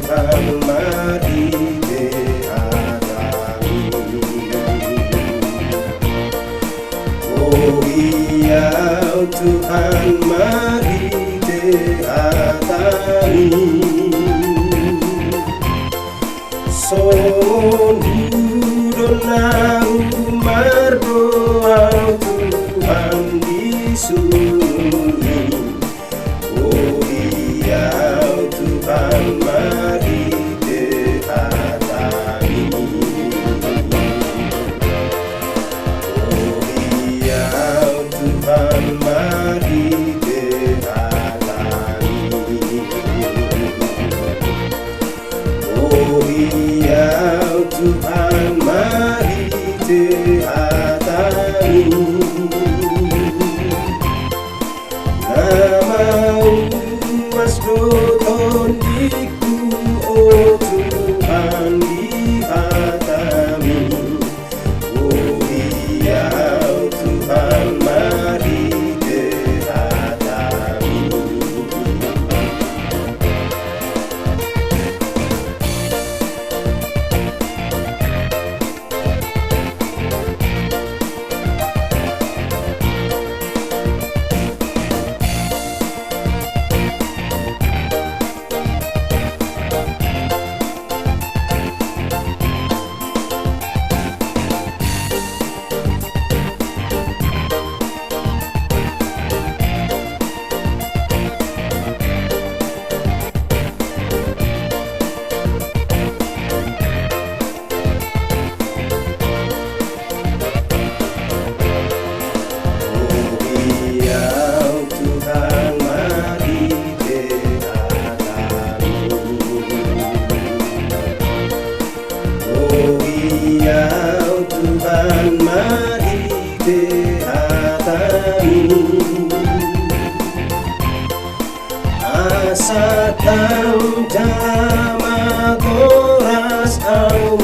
Tuhan mari diadakan. Oh iya Tuhan mari diadakan. Son hudon mardoa Tuhan disuni. Oh iya Tuhan mari diadakan. Oh iya Tuhan mari diadakan. Oh iya Tuhan mari diadakan. Nama umas doton diku, oh Tuhan dihatami. Oh iya Tuhan mari dihatami. Tuhan mari dihatami. Asa tam jama koras au